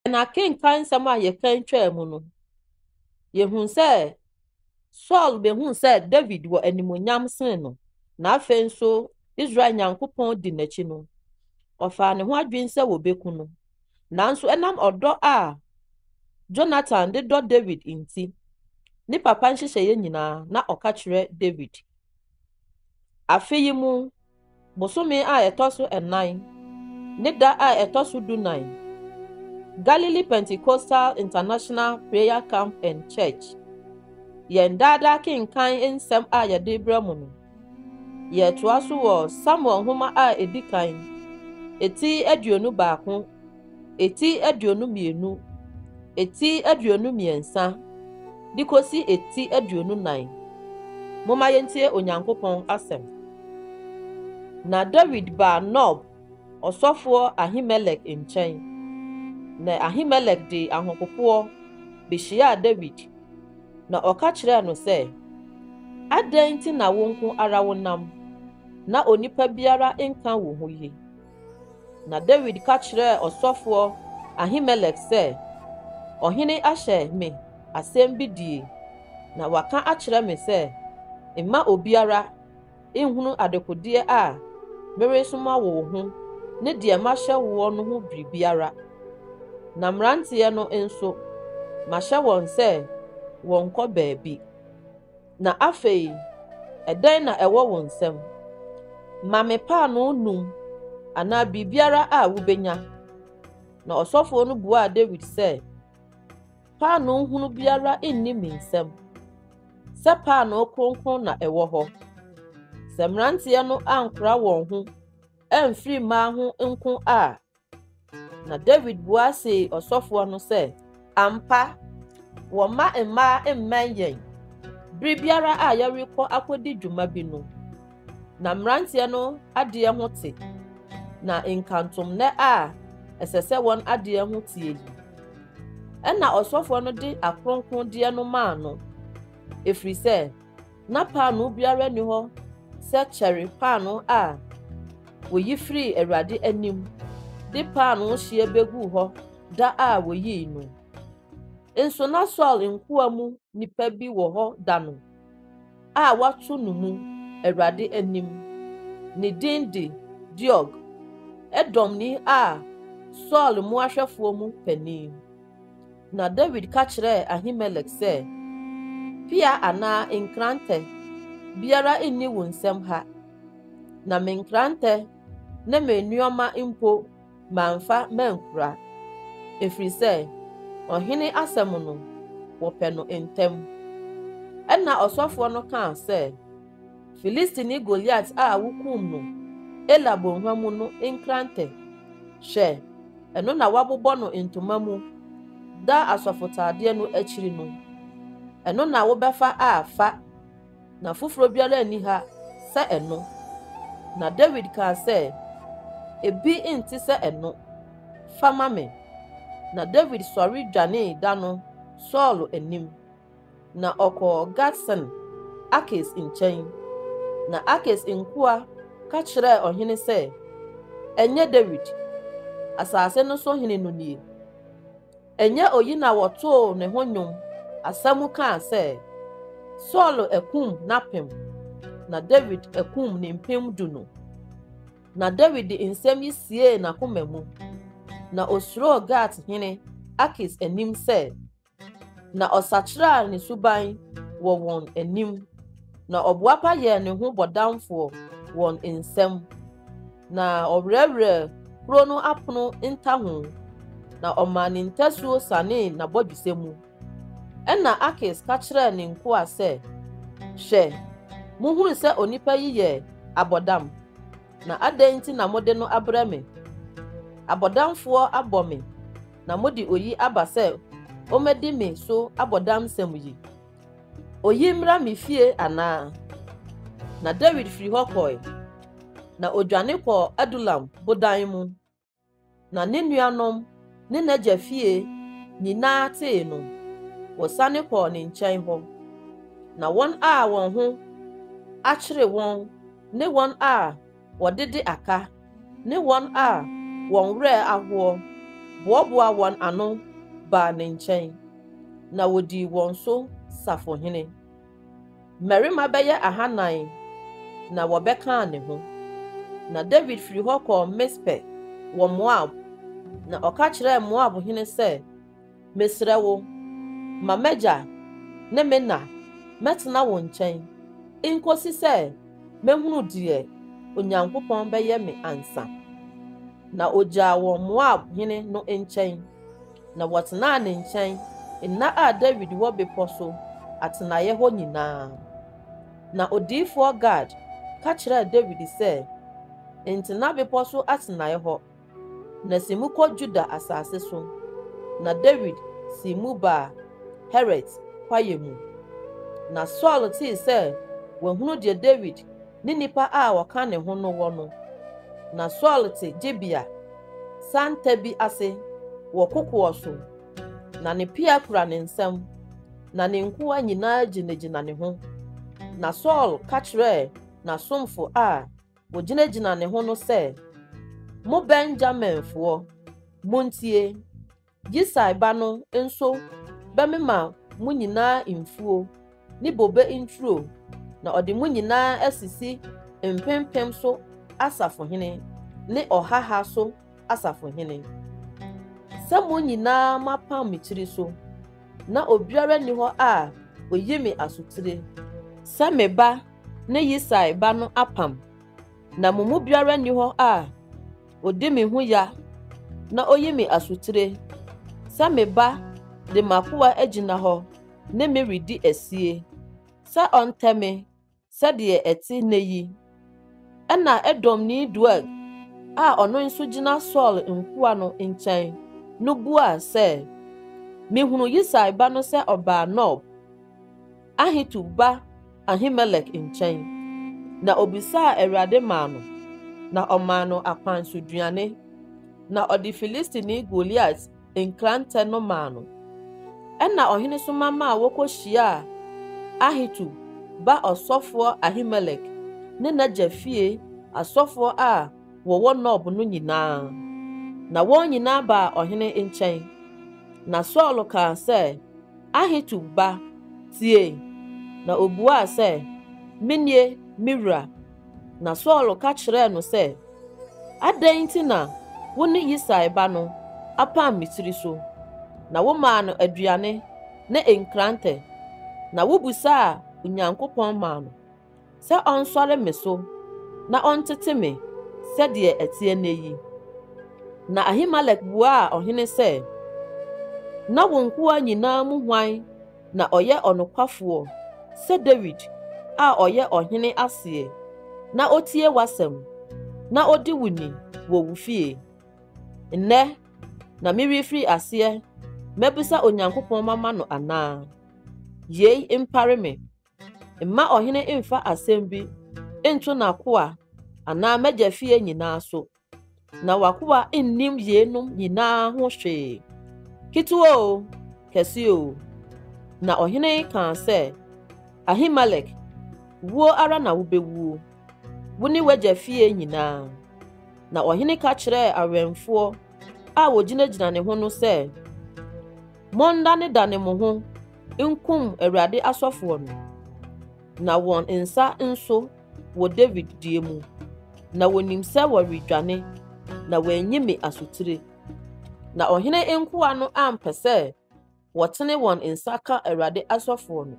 na kenkan nsɛm a yɛkan twaa mu no yɛhu sɛ Saul behu sɛ David wɔ animonyam sen no na afei nso Israel Nyankopɔn di n'akyi no ɔfaa ne ho adwene sɛ wɔbɛku no nanso ɛnam ɔdɔ a Jonathan de dɔ David nti ne papa nhyehyɛeɛ nyinaa na ɔka kyerɛ David afe yi mu bosome a ɛtɔ so 9 ne da a ɛtɔ so 14 Galilee Pentecostal International Prayer Camp and Church yɛn daadaa kenkan nsɛm a yɛde brɛ mu no yɛtoa so wɔ Samuel nhoma a edi kan eti 21 eti 22 eti 23 de kosi eti 24 moma yɛntie Onyankopɔn asɛm na David ba Nob ɔsɔfoɔ Ahimelek nkyɛn na Ahimelek de ahopopoɔ behyia David na ɔka kyerɛ no sɛ adɛn nti na wo nko ara wo nam na onipa biara nka wo ho yi na David ka kyerɛ ɔsɔfoɔ Ahimelek sɛ ɔhene ahyɛ me asɛm bi die na waka akyerɛ me sɛ mma obiara nhunu adekodeɛ a meresoma wo ho ne deɛ mahyɛ wo no ho biribiara na mmeranteɛ no nso mahyɛ wɔn sɛ wɔnkɔ baabi na afei ɛdɛn na ɛwɔ wo nsɛm ma me paano num anaa biribiara a wobenya na ɔsɔfoɔ no buaa David sɛ paano hunu biara nni me nsɛm sɛ paano kronkron na ɛwɔ hɔ sɛ mmeranteɛ no ankora wɔn ho ɛmfiri mmaa ho nko a na David buaa se ɔsɔfoɔ no sɛ ampa wɔma mmaa mmɛn yɛn bere biara a yɛrekɔ akɔdi dwuma bi no na mmeranteɛ no adeɛ ho te na nkantomnɛ a ɛsɛ sɛ wɔn adeɛ ho tie yi ɛna ɔsɔfoɔ no de akronkrondeɛ no maa no ɛfiri sɛ na paano biara ni hɔ sɛ kyɛre paano a woyi firi Awurade anim de paano hyia begu hɔ da a woyii no nso na Saul nkoa mu nipa bi wɔ hɔ da no a wato no mu Awurade anim ne din de Diog Edomni a Saul mu ahwɛfoɔ mu panin na David ka kyerɛ Ahimelek sɛ pia anaa nkrantɛ biara inni wo nsɛm ha na me nkrantɛ ne me nneɔma mpo mamfa mankura ɛfiri sɛ ɔhene asɛm no wɔpɛ no ntɛm ɛna ɔsɔfoɔ no kaa sɛ Filistini Goliat a wokum no Ela bonhwa mu no nkrantɛ hwɛ ɛno na wabobɔ no ntoma mu da asɔfotaadeɛ no akyiri no ɛno na wobɛfa afa na foforo biara ani ha sɛ ɛno na David kaa sɛ ebi nti sɛ ɛno fama me na David sɔre dwane da no Saul anim na ɔkɔɔ Gatsen Akis nkyɛn na Akis nkoa ka kyerɛ ɔhene sɛ ɛnyɛ David asase no so hene no nie ɛnyɛ oyi na wɔtoo ne ho nnwom asɛm kaa sɛ Saul akum n'apem na David akum ne mpem 10 na David de nsɛm yi sie n'akoma mu na osuro Gat hene Akis anim sɛ na ɔsakyerɛ ne suban wɔ wɔn anim na ɔboapa yɛ ne ho bɔdamfoɔ wɔn nsɛm na ɔwerɛwerɛ kuro no apono ntaho na ɔma ne ntasuo sane na bɔdwesɛ mu ɛna Akis ka kyerɛ ne nkoa sɛ hwɛ muhuru sɛ onipa yi yɛ abɔdam na adɛn nti na mode no abrɛ me abɔdamfoɔ abɔ me na mode oyi aba sɛ ɔmɛdi me so abɔdam sɛm yi oyi mmra me fie anaa na David firi hɔ kɔe na odwane kɔ Adulam bodan mu na ne nuanom ne n'agya fie nyinaa tee no wɔsane kɔɔ ne nkyɛn hɔ na wɔn a wɔn ho akyere wɔn ne wɔn a wɔdede aka ne wɔn a wɔn werɛ ahoɔ boaboa wɔn ano baa ne nkyɛn na wodi wɔn so safohene. Mmarima bɛyɛ 400 na wɔbɛkaa ne ho. Na David firi hɔ kɔɔ Mispe wɔ Moab na ɔka kyerɛɛ Moab hene sɛ, mesrɛ wo, ma m'agya ne me na mɛtena wo nkyɛn nkosi sɛ mehunu deɛ Onyankopɔn bɛyɛ me ansa. Na ogyaa wɔ Moab hene no nkyɛn na wɔtenaa ne nkyɛn nna a David wɔ bepɔ so atenaeɛ hɔ nyinaa. Na odiyifoɔ Gad ka kyerɛɛ David sɛ, ntena bepɔ so atenaeɛ hɔ na si mu kɔ Juda asase so. Na David si mu baa Heret kwaeɛ mu. Na Saul tee sɛ wahunu deɛ David ne nipa a wɔka ne ho no wɔ no. Na Saul te Gibea santa bi ase wɔ kokoɔ so. Na ne pia kura ne nsam na ne nkoa nyinaa gyinagyina ne ho. Na Saul ka kyerɛɛ n'asomfo a wogyinagyina ne ho no sɛ, mo Benjaminfoɔ, montie, Yisai ba no nso bɛmema mo nyinaa mfuo ne bobe nturo na ɔde mo nyinaa asisi mpempem so asafohene ne ɔhaha so asafohene. Sɛ mo nyinaa mapam me tiri so na obiara ni hɔ a oyi me asotire. Sɛ me ba ne Yisai ba no apam na mo mu biara ni hɔ a odi me ho ya na oyi me asotire. Sɛ me ba de makoa agyina hɔ ne me redi asie. Sɛ ɔntɛ me sɛdeɛ ɛte nne yi. Ɛna Edomni Doeg a ɔno nso gyina Saul nkoa no nkyɛn no bua sɛ, mehunu Yisai ba no sɛ ɔbaa Nob, Ahitub ba Ahimelek nkyɛn. Na obisaa Awurade maa no, na ɔmaa no akwansoduane. Na ɔde Filistini Goliat nkrantɛ no maa no. Ɛna ɔhene so mama a wɔkɔhyia Ahitub ba ɔsɔfoɔ Ahimelek ne n'agya fie asɔfoɔ a wɔwɔ Nob no nyinaa. Na wɔn nyinaa baa ɔhene nkyɛn. Na Saul kaa sɛ, Ahitub ba, tie. Na obuaa sɛ, menie, mewura. Na Saul ka kyerɛɛ no sɛ, adɛn nti na wo ne Yisai ba no apam me tiri so, na womaa no aduane ne nkrantɛ, na wobusaa Onyankopɔn maa no sɛ ɔnsɔre me so na ɔntete me sɛdeɛ ɛteɛ nne yi. Na Ahimelek buaa ɔhene sɛ, na wo nkoa nyinaa mu hwan na ɔyɛ ɔnokwafoɔ sɛ David a ɔyɛ ɔhene aseɛ na otie w'asɛm na odi wo ni wɔ wo fie. Nnɛ na merefiri aseɛ mɛbisa Onyankopɔn mama no anaa. Yei mpare me, mma ɔhene mfa asɛm bi nto n'akoa anaa m'agya fie nyinaa so. Na w'akoa nnim yeinom nyinaa ho hwee, ketewa o, kɛse o. Na ɔhene kaa sɛ, Ahimelek, wuo ara na wobɛwuo, wo ne w'agya fie nyinaa. Na ɔhene ka kyerɛɛ awɛmfoɔ a wogyinagyina ne ho no sɛ, mondane mo ho nkum Awurade asɔfoɔ no. Na wɔn nsa nso wɔ David die mu, na wonim sɛ wɔredwane na wɔanyi me asotire. Na ɔhene nkoa no ampɛ sɛ wɔtene wɔn nsa ka Awurade asɔfoɔ no.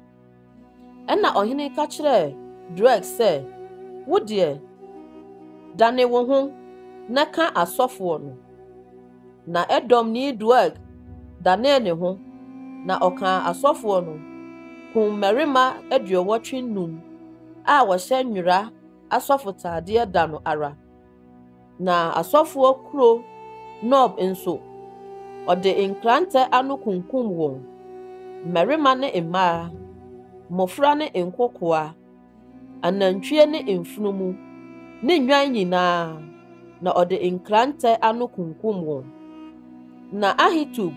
Ɛna ɔhene ka kyerɛɛ Doeg sɛ, wo deɛ, dane wo ho na ka asɔfoɔ no. Na Edomni Doeg danee ne ho, na ɔkaa asɔfoɔ no, kum mmarima 85 a wɔhyɛ nwera asɔfotaadeɛ da no ara. Na asɔfoɔ kuro Nob nso, ɔde nkrantɛ ano kunkum wɔn, mmarima ne mmaa, mmɔfra ne nkokoaa, anantwie ne mfunumu, ne nnwan nyinaa, na ɔde nkrantɛ ano kunkum wɔn. Na Ahitub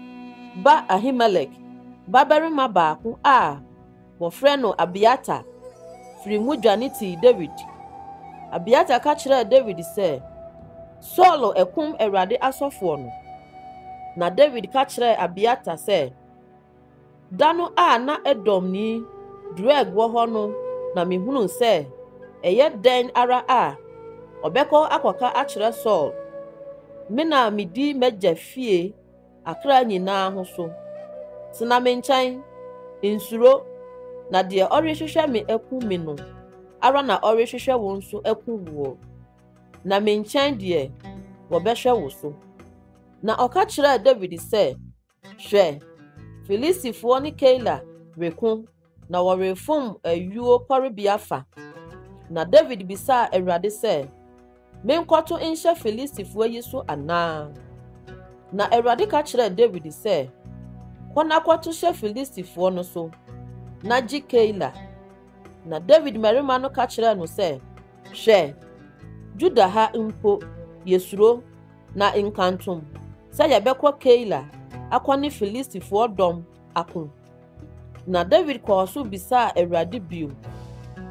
ba Ahimelek babarima baako a wɔfrɛ no Abiatar firi mu dwane tii David. Abiatar ka kyerɛɛ David sɛ, Saul ɛkum Awurade asɔfoɔ no. Na David ka kyerɛ Abiata sɛ, da no a na Edom ni Doeg wɔ hɔ no na mehunu sɛ ɛyɛ dɛn ara a ɔbɛkɔ akɔka akyerɛ Saul. Me na medi m'agya fie akra nyinaa ho so. Tena me nkyɛn, nsuro, na deɛ ɔrehwehwɛ me aku me no, ara na ɔrehwehwɛ wo nso aku wo. Na me nkyɛn deɛ wɔbɛhwɛ wo so. Na ɔka kyerɛɛ David sɛ, hwɛ, Filistifoɔ ne Keila reko, na wɔrefom ayuo kɔrebea fa. Na David bisaa Awurade sɛ, menkɔto nhyɛ Filistifoɔ yi so anaa? Na Awurade ka kyerɛɛ David sɛ, kɔ na kɔto hyɛ Filistifoɔ no so, na gye Keila. Na David mmarima no ka kyerɛɛ no sɛ, hwɛ, Juda ha mpo yɛsuro na nkantom sɛ yɛbɛkɔ Keila akɔ ne Filistifoɔ dɔm ako. Na David kɔɔ so bisaa Awurade bio.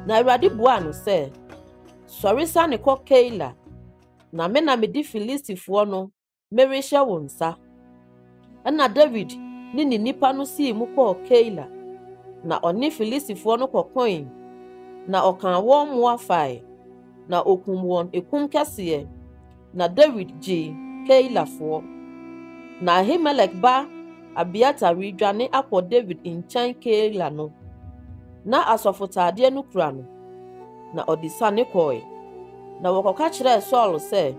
Na Awurade buaa no sɛ, sɔre sane kɔ Keila, na me na mede Filistifoɔ no merehyɛ wo nsa. Ɛna David ne ne nipa no sii mu kɔɔ Keila, na ɔne Filistifoɔ no kɔkɔe, na ɔkaa wɔn mmoa fae, na okum wɔn ekum kɛseɛ. Na David gyee Keilafoɔ. Na Ahimelek ba Abiata redwane akɔ David nkyɛn Keila no. Na asɔfotaadeɛ no kura no, na ɔde sane kɔe. Na wɔkɔka kyerɛɛ Saul sɛ,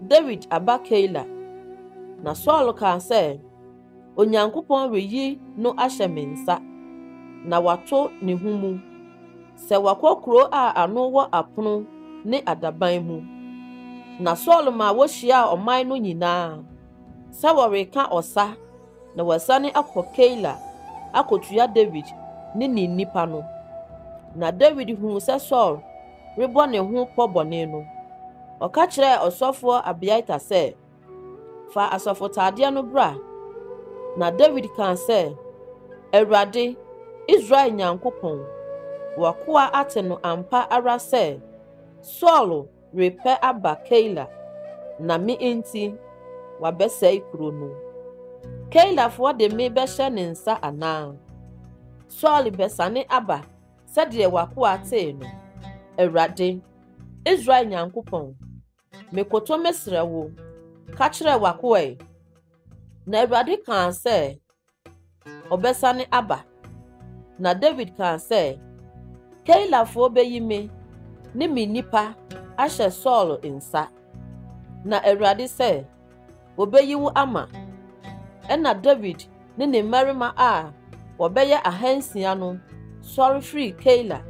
David aba Keila. Na Saul kaa sɛ, Onyankopɔn reyi no ahyɛ me nsa, na wato ne ho mu, sɛ wakɔ kuro a ano wɔ apono ne adaban mu. Na Saul ma wɔhyiaa ɔman no nyinaa, sɛ wɔreka ɔsa, na wɔsane akɔ Keila akɔtua David ne ne nipa no. Na David huu sɛ Saul rebɔ ne ho pɔbɔne no, ɔka kyerɛɛ ɔsɔfoɔ Abiata sɛ, fa asɔfotaadeɛ no bra. Na David kaa sɛ, Awurade, Israel Nyankopɔn, wakoa ate no ampa ara sɛ, Saul repɛ aba Keila, na me enti wabɛsɛe kuro no. Keilafoɔ de me bɛhyɛ ne nsa anaa? Saul bɛsane aba sɛdeɛ wakoa tee no. Awurade, Israel Nyankopɔn, mekoto mesrɛ wo, ka kyerɛ wakoa. Na Awurade kaa sɛ, ɔbɛsane aba. Na David kaa sɛ, Keilafoɔ bɛyi me ne me nipa ahyɛ Saul nsa. Na Awurade sɛ, wɔbɛyi wo ama. Ɛna David ne ne mmarima a wɔbɛyɛ 600 no sɔre firi Keila,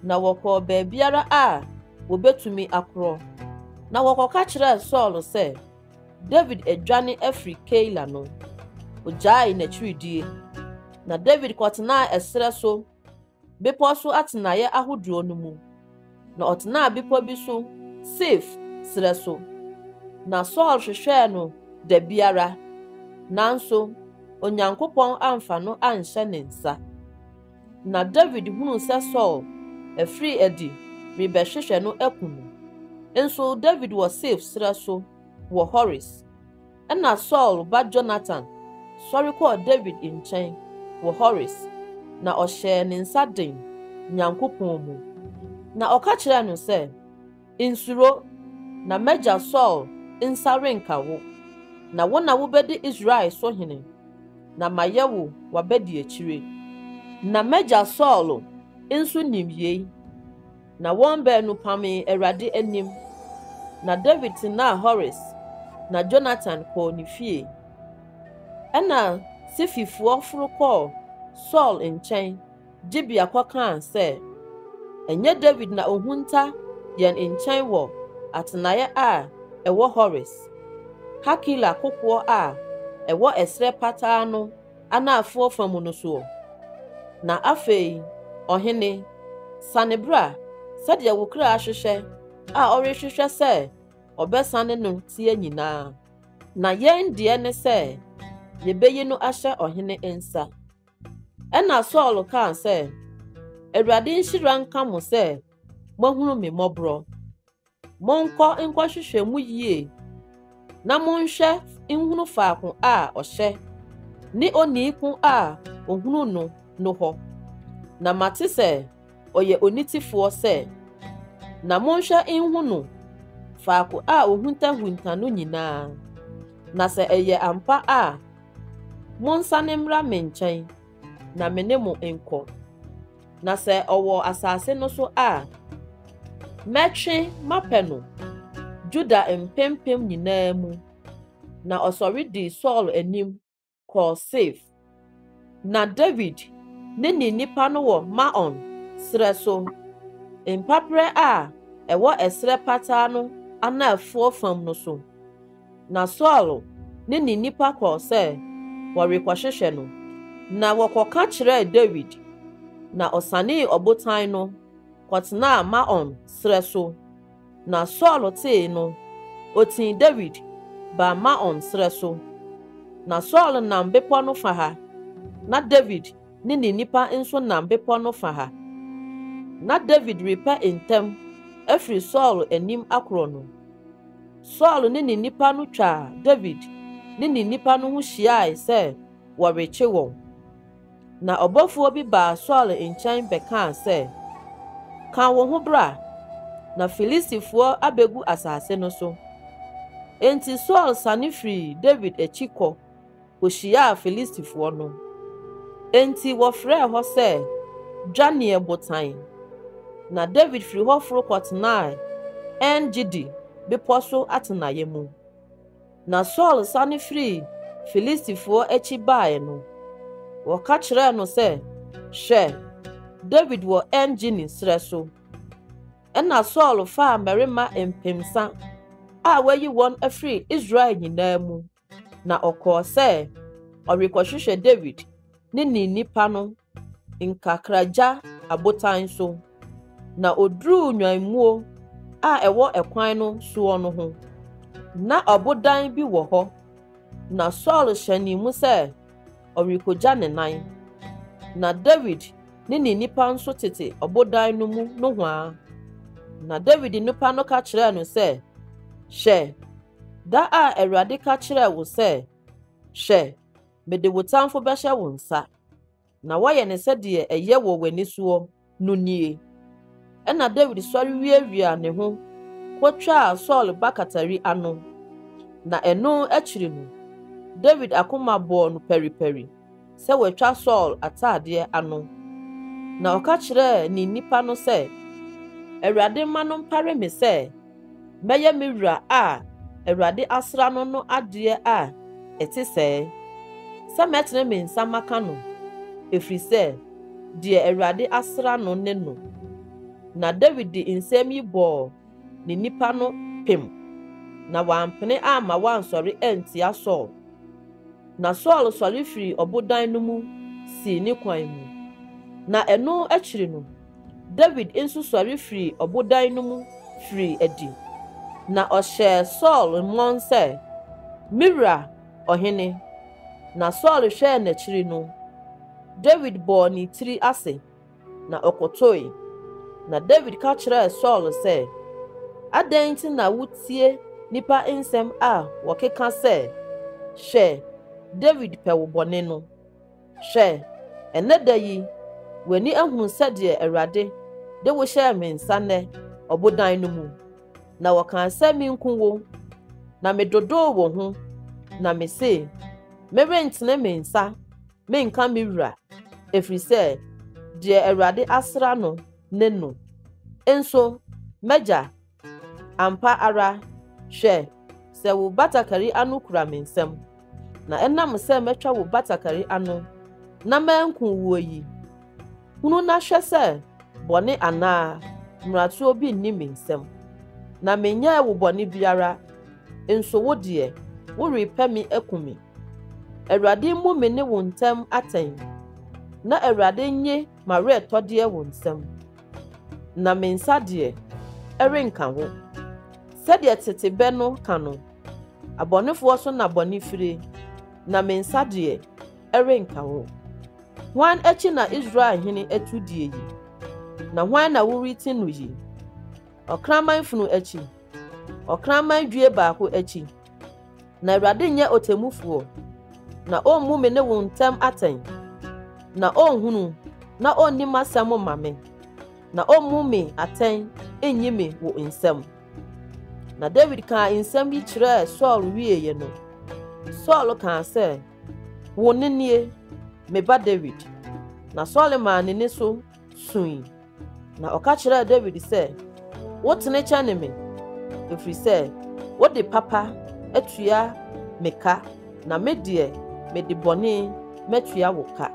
na wɔkɔɔ baabiara a wɔbɛtumi akorɔ. Na wɔkɔka kyerɛɛ Saul sɛ, David adwane afiri Keila no. Ogyae n'akyiridie. Na David kɔtenaa ɛserɛ so, bepɔ so atenaeɛ ahodoɔ no mu. Na ɔtenaa bepɔ bi so, Sif serɛ so. Na Saul hwehwɛɛ no da biara, nanso Onyankopɔn amfa no anhyɛ ne nsa. Na David hunu sɛ Saul afiri adi rebɛhwehwɛ no aku no. Nso David wɔ Sif serɛ so wɔ Hores. Ɛna Saul ba Jonathan sɔre kɔɔ David nkyɛn wɔ Hores, na ɔhyɛɛ ne nsa den Nyankopɔn mu. Na ɔka kyerɛɛ no sɛ, nsuro, na m'agya Saul nsa renka wo, na wo na wobɛdi Israel so hene, na mayɛ wo wabɛdi akyire. Na m'agya Saul nso nim yei. Na wɔn baanu pamee Awurade anim. Na David tenaa Hores, na Jonathan kɔɔ ne fie. Ɛna Sififoɔ foro kɔɔ Saul nkyɛn, Gibea kɔkaa sɛ, ɛnyɛ David na ohunta yɛn nkyɛn wɔ atenaeɛ a ɛwɔ Hores, Hakila kokoɔ a ɛwɔ ɛserɛ pataa no anaafoɔ fam no so. Na afei, ɔhene, sane bra sɛdeɛ wo kra ahwehwɛ a ɔrehwehwɛ sɛ ɔbɛsane no tie nyinaa. Na yɛn deɛ ne sɛ, yɛbɛyi no ahyɛ ɔhene nsa. Ɛna Saul kaa sɛ, Awurade nhyira nka mo sɛ, moahunu me mmɔborɔ. Monkɔ nkɔhwehwɛ mu yie, na monhwɛ nhunu faako a ɔhyɛ ne oniiku a ohunu no hɔ na mate sɛ ɔyɛ onitifoɔ sɛ na monhwɛ nhunu faako a ohuntahunta no nyinaa na sɛ ɛyɛ ampa a monsane mmra me nkyɛn na me ne mo nkɔ na sɛ ɔwɔ asase no so a mɛtwe mapɛ no Juda mpempem nyinaa mu na ɔsɔre di Saul anim kɔɔ Sif na David ne nipa no wɔ Maon srɛ so mpaprɛ a ɛwɔ ɛsrɛ pataa no anafoɔ fam no so na Saul ne nipa kɔɔ sɛ wɔrekɔhwehwɛ no na wɔkɔka kyerɛɛ David na ɔsanee ɔbotan no kɔtenaa Maon srɛ so na Saul tee no otii David ba Maon srɛ so na Saul nam bepɔ no fa ha na David ne nipa nso nam bepɔ no fa ha na David repɛ ntɛm afiri Saul anim akorɔ no Saul ne nipa no twa David ne nipa no ho hyiae sɛ wɔrekye wɔn na ɔbɔfoɔ bi baa Saul nkyɛn bɛkaa sɛ ka wo ho bra na Filistifoɔ abegu asase no so enti Saul sane firi David akyi kɔ ohyiaa Filistifoɔ no enti wɔfrɛɛ hɔ sɛ Dwaneɛ botan na David firi hɔ foro kɔtenaa En-Gedi bepɔ so atenaeɛ mu na Saul sane firi Filistifoɔ akyi baeɛ no wɔka kyerɛɛ no sɛ hwɛ David wɔ En-Gedi srɛ so ɛna Saul faa mmarima mpemsa a wayi wɔn afiri Israel nyinaa mu na ɔkɔɔ sɛ ɔrekɔhwehwɛ David ne nipa no nkakragya abotan so na oduruu nwanmuo a ɛwɔ ɛkwan no soɔ no ho na ɔbodan bi wɔ hɔ na Saul hyɛne mu sɛ ɔrekɔgya ne nan na David ne nipa nso tete ɔbodan no mu nohoa na David nipa no ka kyerɛɛ no sɛ hwɛ da a Awurade ka kyerɛɛ wo sɛ hwɛ mede wo tamfo bɛhyɛ wo nsa na wɔyɛ ne sɛdeɛ ɛyɛ wɔ w'ani soɔ no nie ɛna David sɔre wiawia ne ho kɔtwaa Saul bakatari ano na ɛno akyiri no David akoma bɔɔ no periperi sɛ wɔatwa Saul ataadeɛ ano na ɔka kyerɛɛ ne nipa no sɛ Awurade ma no mpare me sɛ mɛyɛ me wura a Awurade asra no adeɛ a ɛte sɛ mɛtene me nsa maka no ɛfiri sɛ deɛ Awurade asra no ne no na David de nsɛm yi bɔɔ ne nipa no pem na wampene ama wansɔre antia Saul na Saul sɔre firi ɔbodan no mu sii ne kwan mu na ɛno akyiri no David nso sɔre firi ɔbodan no mu firi adi na ɔhyɛɛ Saul mmɔn sɛ mewura ɔhene na Saul hwɛɛ n'akyiri no David bɔɔ ne tiri ase na ɔkotoe na David ka kyerɛɛ Saul sɛ adɛn nti na wotie nipa nsɛm a wɔkeka sɛ hwɛ David pɛ wo bɔne no hwɛ ɛnɛ da yi w'ani ahunu sɛdeɛ Awurade de wo hyɛɛ me nsa nnɛ ɔbodan no mu na wɔka sɛ menku wo na medodoo wo ho na me se merentene me nsa menka me wura ɛfiri sɛ deɛ Awurade asra no ne no enso mɛgya ampa ara hwɛ sɛ wo batakari ano kura me nsɛm na ɛnam sɛ mɛtwa wo batakari ano na manku wo yi hunu na hwɛ sɛ bɔne anaa mmarato bi nni me nsɛm na menyɛ wo bɔne biara enso wo deɛ wo repɛ me akumi Awurade mmu me ne wo ntam atɛn na Awurade nye mare tɔdeɛ wo nsɛm na me nsa deɛ ɛrenka ho sɛdeɛ tete bɛ no ka no abɔnefoɔ so na bɔne fire na me nsa deɛ ɛrenka ho hwan akyi na Israel hene atu die yi na hwan na woriti no yi ɔkraman funu akyi ɔkraman due baako akyi na Awurade nyɛ otemufuo na ɔmmu me ne wo ntam atɛn na ɔnhunu na ɔnni m'asɛm ma me na ɔmmu me atɛn enyi me wo nsɛm. Na David kaa nsɛm yi kyerɛɛ Saul wieɛ no, Saul kaa sɛ, wo ne nie, me ba David. Na Saul maa ne so sui. Na ɔka kyerɛɛ David sɛ, wotene kyɛne me, ɛfiri sɛ, wode papa atua me ka, na me deɛ mede bɔne matua wo ka.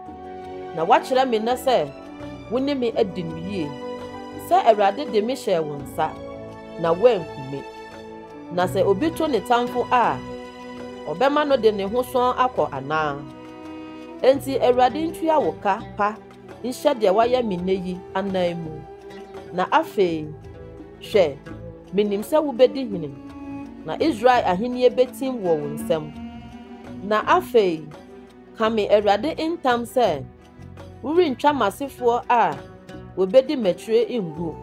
Na wakyerɛ me nnɛ sɛ, wo ne me adi no yie, sɛ Awurade de me hyɛɛ wo nsa, na woanku me. Na sɛ obi to ne tamfo a, ɔbɛma no de ne ho sɔn akɔ anaa. Enti Awurade ntua wo ka pa nhyɛ deɛ wayɛ me nnɛ yi anan mu. Na afei, hwɛ, menim sɛ wobɛdi hene, na Israel ahenni betim wɔ wo nsam. Na afei, ka me Awurade ntam sɛ, worentwa m'asefoɔ a wobɛdi m'akyire ngu,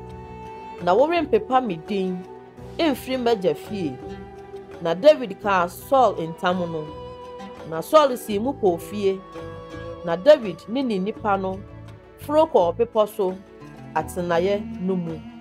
na worempepa me din mfiri m'agya fie. Na David kaa Saul ntam no, na Saul sii mu kɔɔ fie, na David ne nipa no foro kɔɔ bepɔ so atenaeɛ no mu.